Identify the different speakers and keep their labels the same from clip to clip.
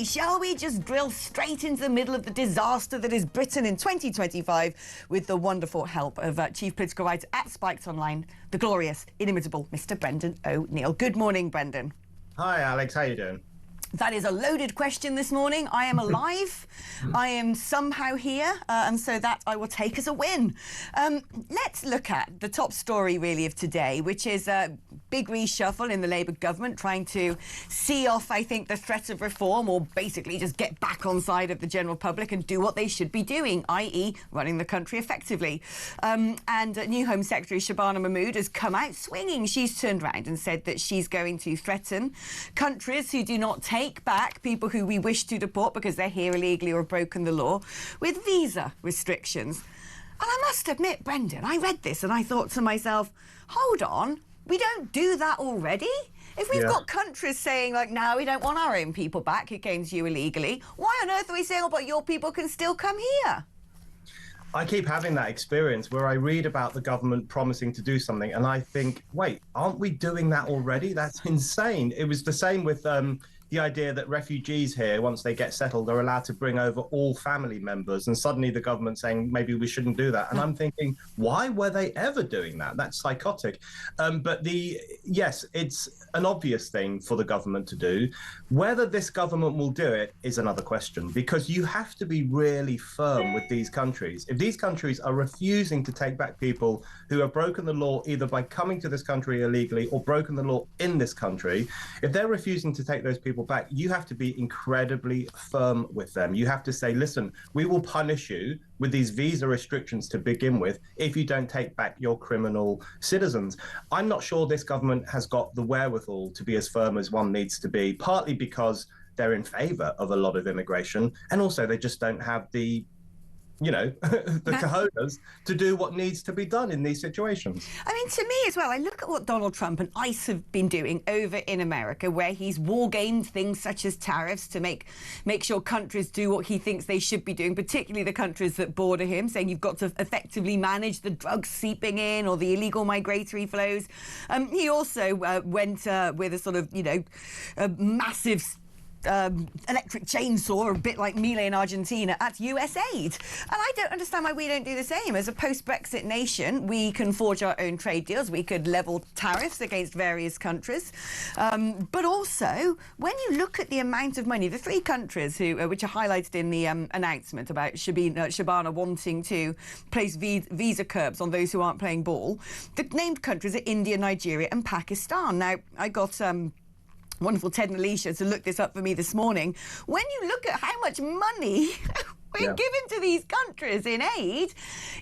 Speaker 1: Shall we just drill straight into the middle of the disaster that is Britain in 2025 with the wonderful help of Chief Political Writer at Spiked Online, the glorious, inimitable Mr. Brendan O'Neill. Good morning, Brendan.
Speaker 2: Hi, Alex. How you doing?
Speaker 1: That is a loaded question this morning. I am alive. I am somehow here, and so that I will take as a win. Let's look at the top story, really, of today, which is a big reshuffle in the Labour government, trying to see off, I think, the threat of reform, or basically just get back on side of the general public and do what they should be doing, i.e. running the country effectively. And new Home Secretary Shabana Mahmood has come out swinging. She's turned around and said that she's going to threaten countries who do not take back people who we wish to deport because they're here illegally or have broken the law with visa restrictions. And I must admit, Brendan, I read this and I thought to myself, hold on, we don't do that already? If we've got countries saying, like, no, we don't want our own people back who came to you illegally, why on earth are we saying, oh, but your people can still come here?
Speaker 2: I keep having that experience where I read about the government promising to do something and I think, wait, aren't we doing that already? That's insane. It was the same with the idea that refugees here, once they get settled, are allowed to bring over all family members, and suddenly the government saying maybe we shouldn't do that. And I'm thinking, why were they ever doing that? That's psychotic. Yes, it's an obvious thing for the government to do. Whether this government will do it is another question, because you have to be really firm with these countries. If these countries are refusing to take back people who have broken the law either by coming to this country illegally or broken the law in this country, if they're refusing to take those people back, you have to be incredibly firm with them. You have to say, listen, we will punish you with these visa restrictions to begin with if you don't take back your criminal citizens. I'm not sure this government has got the wherewithal to be as firm as one needs to be, partly because they're in favour of a lot of immigration, and also they just don't have the the cojones to do what needs to be done in these situations.
Speaker 1: I mean, to me as well, I look at what Donald Trump and ICE have been doing over in America, where he's war-gamed things such as tariffs to make sure countries do what he thinks they should be doing, particularly the countries that border him, saying you've got to effectively manage the drugs seeping in or the illegal migratory flows. He also went with a sort of, a massive electric chainsaw, a bit like Mile in Argentina, at US aid. And I don't understand why we don't do the same. As a post-Brexit nation, we can forge our own trade deals. We could level tariffs against various countries. But also, when you look at the amount of money, the three countries which are highlighted in the announcement about Shabana wanting to place visa curbs on those who aren't playing ball, the named countries are India, Nigeria and Pakistan. Now, I got wonderful Ted and Alicia to look this up for me this morning. When you look at how much money we're giving to these countries in aid,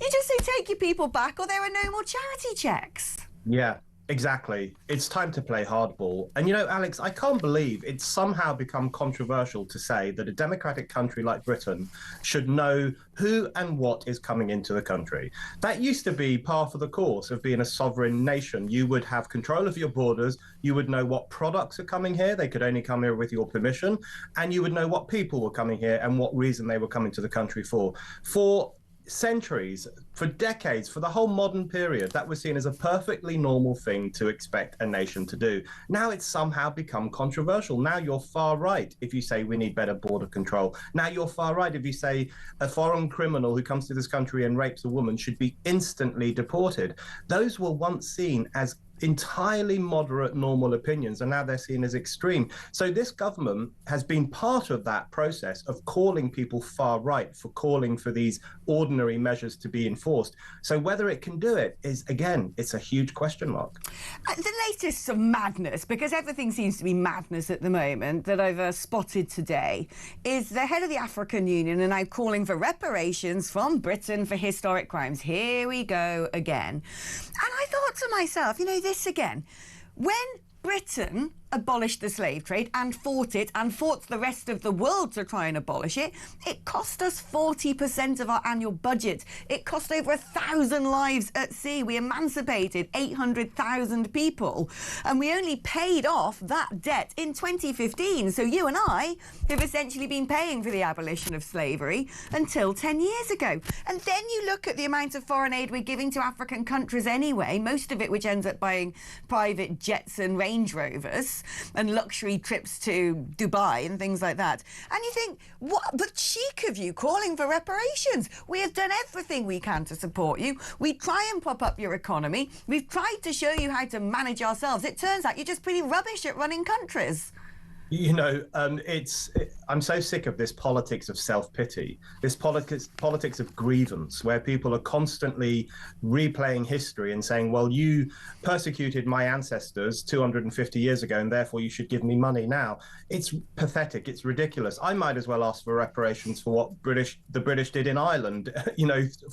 Speaker 1: you just say take your people back or there are no more charity checks.
Speaker 2: Yeah, exactly. It's time to play hardball. And Alex, I can't believe it's somehow become controversial to say that a democratic country like Britain should know who and what is coming into the country. That used to be par for the course of being a sovereign nation. You would have control of your borders, you would know what products are coming here, they could only come here with your permission, and you would know what people were coming here and what reason they were coming to the country for. For centuries, for decades, for the whole modern period, that was seen as a perfectly normal thing to expect a nation to do. Now it's somehow become controversial. Now you're far right if you say we need better border control. Now you're far right if you say a foreign criminal who comes to this country and rapes a woman should be instantly deported. Those were once seen as entirely moderate, normal opinions, and now they're seen as extreme. So this government has been part of that process of calling people far right, for calling for these ordinary measures to be enforced. So whether it can do it is, again, it's a huge question mark.
Speaker 1: The latest of madness, because everything seems to be madness at the moment, that I've spotted today, is the head of the African Union are now calling for reparations from Britain for historic crimes. Here we go again. And I thought to myself, this again, when Britain abolished the slave trade and fought the rest of the world to try and abolish it, it cost us 40% of our annual budget. It cost over 1,000 lives at sea. We emancipated 800,000 people, and we only paid off that debt in 2015. So you and I have essentially been paying for the abolition of slavery until 10 years ago. And then you look at the amount of foreign aid we're giving to African countries anyway, most of it which ends up buying private jets and Range Rovers. yachts and luxury trips to Dubai and things like that. And you think, what the cheek of you calling for reparations? We have done everything we can to support you. We try and prop up your economy. We've tried to show you how to manage ourselves. It turns out you're just pretty rubbish at running countries.
Speaker 2: You know, I'm so sick of this politics of self-pity, this politics of grievance, where people are constantly replaying history and saying, well, you persecuted my ancestors 250 years ago, and therefore you should give me money now. It's pathetic. It's ridiculous. I might as well ask for reparations for what the British did in Ireland,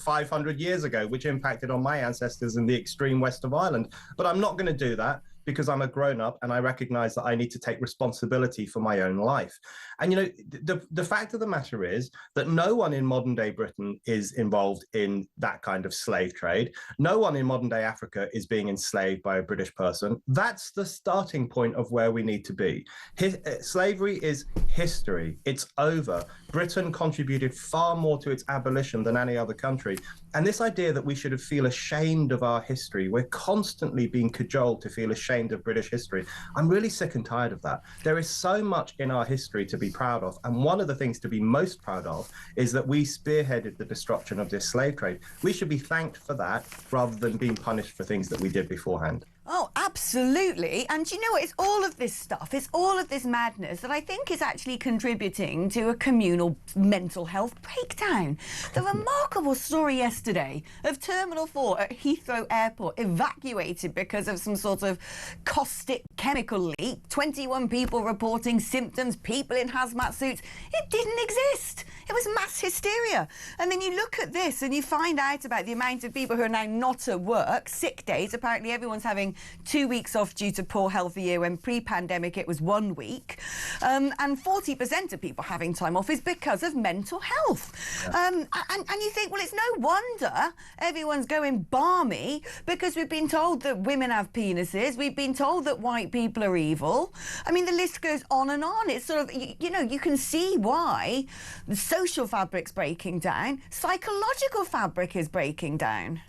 Speaker 2: 500 years ago, which impacted on my ancestors in the extreme west of Ireland. But I'm not going to do that, because I'm a grown-up and I recognize that I need to take responsibility for my own life. And, the fact of the matter is that no one in modern-day Britain is involved in that kind of slave trade. No one in modern-day Africa is being enslaved by a British person. That's the starting point of where we need to be. Slavery is history. It's over. Britain contributed far more to its abolition than any other country. And this idea that we should feel ashamed of our history, we're constantly being cajoled to feel ashamed of British history. I'm really sick and tired of that. There is so much in our history to be proud of. And one of the things to be most proud of is that we spearheaded the destruction of this slave trade. We should be thanked for that rather than being punished for things that we did beforehand.
Speaker 1: Oh, absolutely. And you know what? It's all of this stuff, it's all of this madness that I think is actually contributing to a communal mental health breakdown. The remarkable story yesterday of Terminal 4 at Heathrow Airport evacuated because of some sort of caustic chemical leak. 21 people reporting symptoms, people in hazmat suits. It didn't exist. It was mass hysteria. And then you look at this and you find out about the amount of people who are now not at work, sick days. Apparently everyone's having 2 weeks off due to poor health a year, when pre-pandemic it was 1 week. And 40% of people having time off is because of mental health. Yeah. And you think, well, it's no wonder everyone's going balmy, because we've been told that women have penises. We've been told that white people are evil. I mean, the list goes on and on. It's sort of, you can see why the social fabric's breaking down. Psychological fabric is breaking down.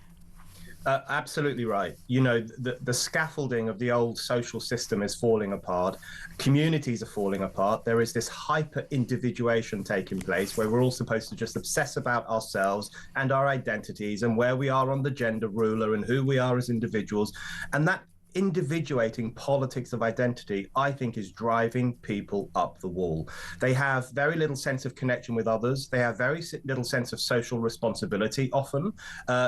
Speaker 2: Absolutely right. The scaffolding of the old social system is falling apart. Communities are falling apart. There is this hyper-individuation taking place where we're all supposed to just obsess about ourselves and our identities and where we are on the gender ruler and who we are as individuals. And that individuating politics of identity, I think, is driving people up the wall. They have very little sense of connection with others. They have very little sense of social responsibility often.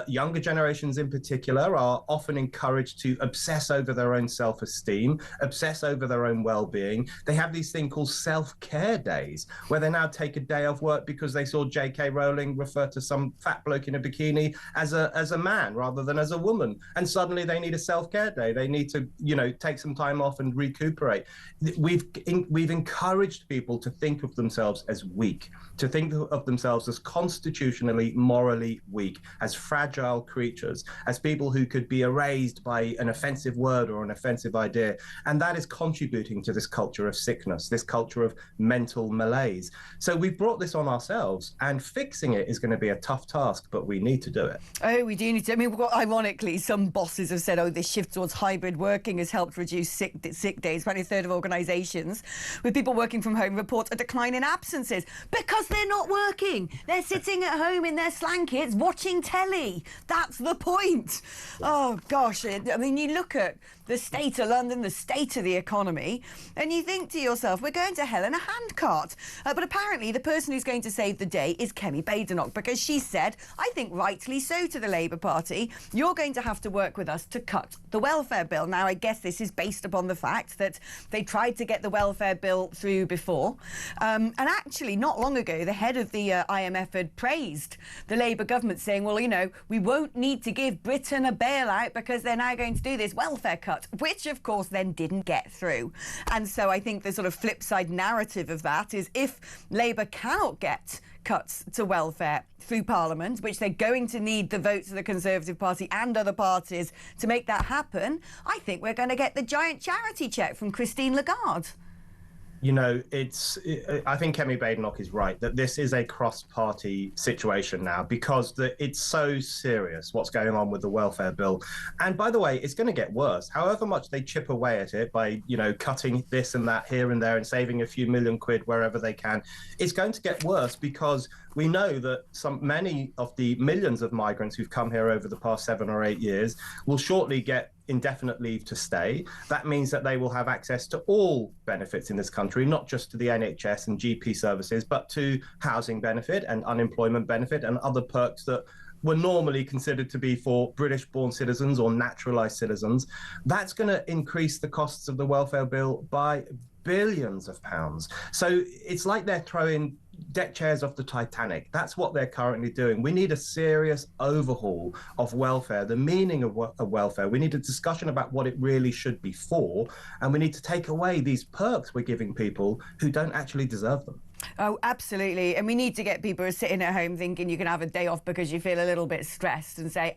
Speaker 2: Younger generations in particular are often encouraged to obsess over their own self-esteem, obsess over their own well-being. They have these things called self-care days, where they now take a day off work because they saw J.K. Rowling refer to some fat bloke in a bikini as a man rather than as a woman. And suddenly they need a self-care day. They need to, take some time off and recuperate. We've encouraged people to think of themselves as weak, to think of themselves as constitutionally, morally weak, as fragile creatures, as people who could be erased by an offensive word or an offensive idea. And that is contributing to this culture of sickness, this culture of mental malaise. So we've brought this on ourselves, and fixing it is going to be a tough task, but we need to do it.
Speaker 1: Oh, we do need to. I mean, ironically, some bosses have said, this shift towards hybrid working has helped reduce sick days. About a third of organisations with people working from home report a decline in absences because they're not working. They're sitting at home in their slankets watching telly. That's the point. Oh, gosh. I mean, you look at the state of London, the state of the economy, and you think to yourself, we're going to hell in a handcart. But apparently the person who's going to save the day is Kemi Badenoch, because she said, I think rightly so, to the Labour Party, you're going to have to work with us to cut the welfare bill. Now, I guess this is based upon the fact that they tried to get the welfare bill through before. And actually, not long ago, the head of the IMF had praised the Labour government, saying, well, we won't need to give Britain a bailout because they're now going to do this welfare cut, which, of course, then didn't get through. And so I think the sort of flip side narrative of that is, if Labour cannot get cuts to welfare through Parliament, which they're going to need the votes of the Conservative Party and other parties to make that happen, I think we're going to get the giant charity cheque from Christine Lagarde.
Speaker 2: You know, I think Kemi Badenoch is right that this is a cross-party situation now because it's so serious what's going on with the welfare bill. And by the way, it's going to get worse. However much they chip away at it by, cutting this and that here and there and saving a few million quid wherever they can, it's going to get worse because we know that many of the millions of migrants who've come here over the past 7 or 8 years will shortly get indefinite leave to stay. That means that they will have access to all benefits in this country, not just to the NHS and GP services, but to housing benefit and unemployment benefit and other perks that were normally considered to be for British-born citizens or naturalised citizens. That's going to increase the costs of the welfare bill by billions of pounds. So it's like they're throwing deck chairs off the Titanic. That's what they're currently doing. We need a serious overhaul of welfare, the meaning of welfare. We need a discussion about what it really should be for, and we need to take away these perks we're giving people who don't actually deserve them.
Speaker 1: Oh, absolutely. And we need to get people sitting at home thinking you can have a day off because you feel a little bit stressed and say,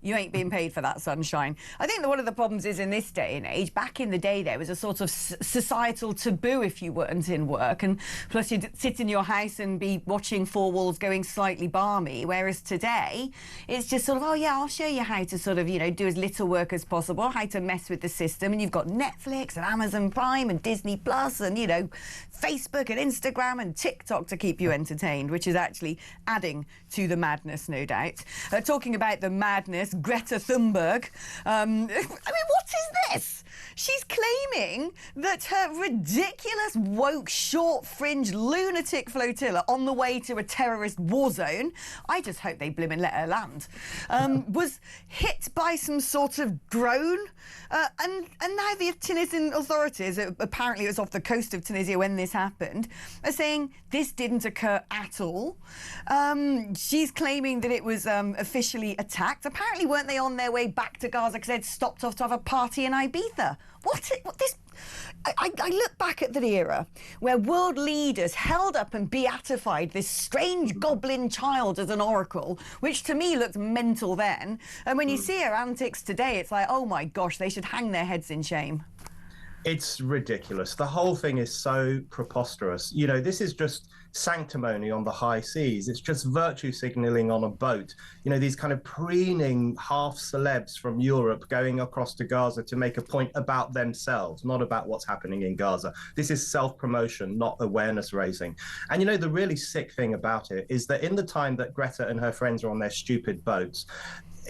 Speaker 1: you ain't being paid for that sunshine. I think that one of the problems is in this day and age, back in the day, there was a sort of societal taboo if you weren't in work. And plus you'd sit in your house and be watching Four Walls going slightly balmy. Whereas today, it's just sort of, oh, yeah, I'll show you how to sort of, do as little work as possible, how to mess with the system. And you've got Netflix and Amazon Prime and Disney Plus and, Facebook and Instagram and TikTok to keep you entertained, which is actually adding to the madness, no doubt. Talking about the madness, Greta Thunberg. I mean, what is this? She's claiming that her ridiculous, woke, short-fringed lunatic flotilla on the way to a terrorist war zone, I just hope they blimmin' let her land, was hit by some sort of drone. And now the Tunisian authorities, apparently it was off the coast of Tunisia when this happened, are saying this didn't occur at all. She's claiming that it was officially attacked. Apparently, weren't they on their way back to Gaza because they'd stopped off to have a party in Ibiza? I look back at that era where world leaders held up and beatified this strange goblin child as an oracle, which to me looked mental then. And when you see her antics today, it's like, oh my gosh, they should hang their heads in shame.
Speaker 2: It's ridiculous. The whole thing is so preposterous. This is just sanctimony on the high seas. It's just virtue signaling on a boat. These kind of preening half celebs from Europe going across to Gaza to make a point about themselves, not about what's happening in Gaza. This is self-promotion, not awareness raising. And the really sick thing about it is that in the time that Greta and her friends are on their stupid boats,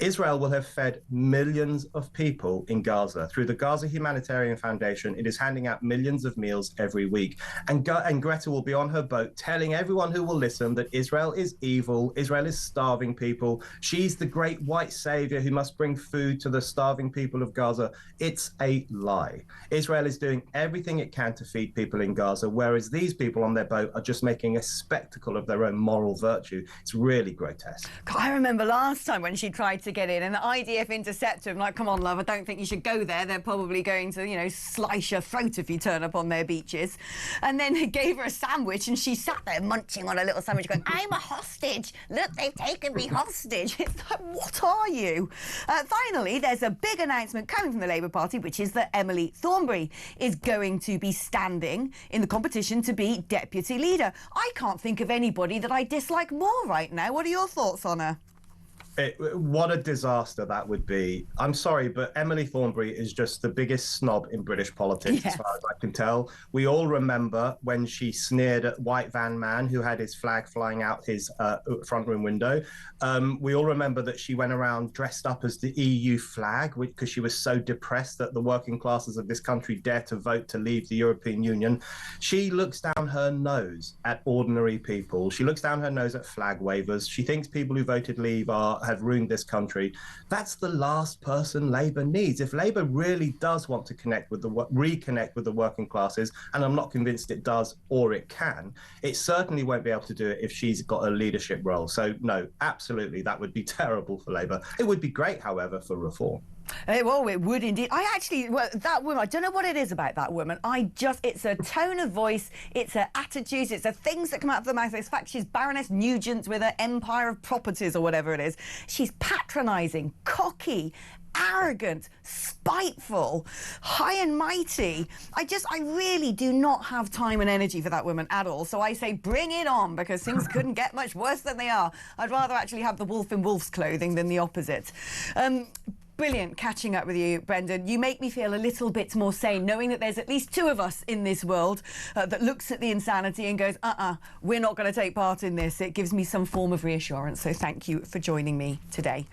Speaker 2: Israel will have fed millions of people in Gaza. Through the Gaza Humanitarian Foundation, it is handing out millions of meals every week. And Greta will be on her boat telling everyone who will listen that Israel is evil, Israel is starving people, she's the great white savior who must bring food to the starving people of Gaza. It's a lie. Israel is doing everything it can to feed people in Gaza, whereas these people on their boat are just making a spectacle of their own moral virtue. It's really grotesque.
Speaker 1: I remember last time when she tried to get in, and the IDF intercepted him, like, come on, love, I don't think you should go there. They're probably going to, slice your throat if you turn up on their beaches. And then he gave her a sandwich, and she sat there munching on a little sandwich going, I'm a hostage. Look, they've taken me hostage. It's like, what are you? Finally, there's a big announcement coming from the Labour Party, which is that Emily Thornberry is going to be standing in the competition to be deputy leader. I can't think of anybody that I dislike more right now. What are your thoughts on her?
Speaker 2: What a disaster that would be. I'm sorry, but Emily Thornberry is just the biggest snob in British politics, yes, as far as I can tell. We all remember when she sneered at White Van Man, who had his flag flying out his front room window. We all remember that she went around dressed up as the EU flag because she was so depressed that the working classes of this country dare to vote to leave the European Union. She looks down her nose at ordinary people. She looks down her nose at flag wavers. She thinks people who voted leave have ruined this country. That's the last person Labour needs. If Labour really does want to reconnect with the working classes, and I'm not convinced it does or it can, it certainly won't be able to do it if she's got a leadership role. So no, absolutely, that would be terrible for Labour. It would be great, however, for reform.
Speaker 1: Well, it would indeed. That woman, I don't know what it is about that woman. It's a tone of voice, it's her attitudes, it's the things that come out of the mouth. In fact, she's Baroness Nugent with her empire of properties or whatever it is. She's patronising, cocky, arrogant, spiteful, high and mighty. I really do not have time and energy for that woman at all. So I say bring it on, because things couldn't get much worse than they are. I'd rather actually have the wolf in wolf's clothing than the opposite. Brilliant catching up with you, Brendan. You make me feel a little bit more sane, knowing that there's at least two of us in this world that looks at the insanity and goes, we're not going to take part in this. It gives me some form of reassurance. So thank you for joining me today.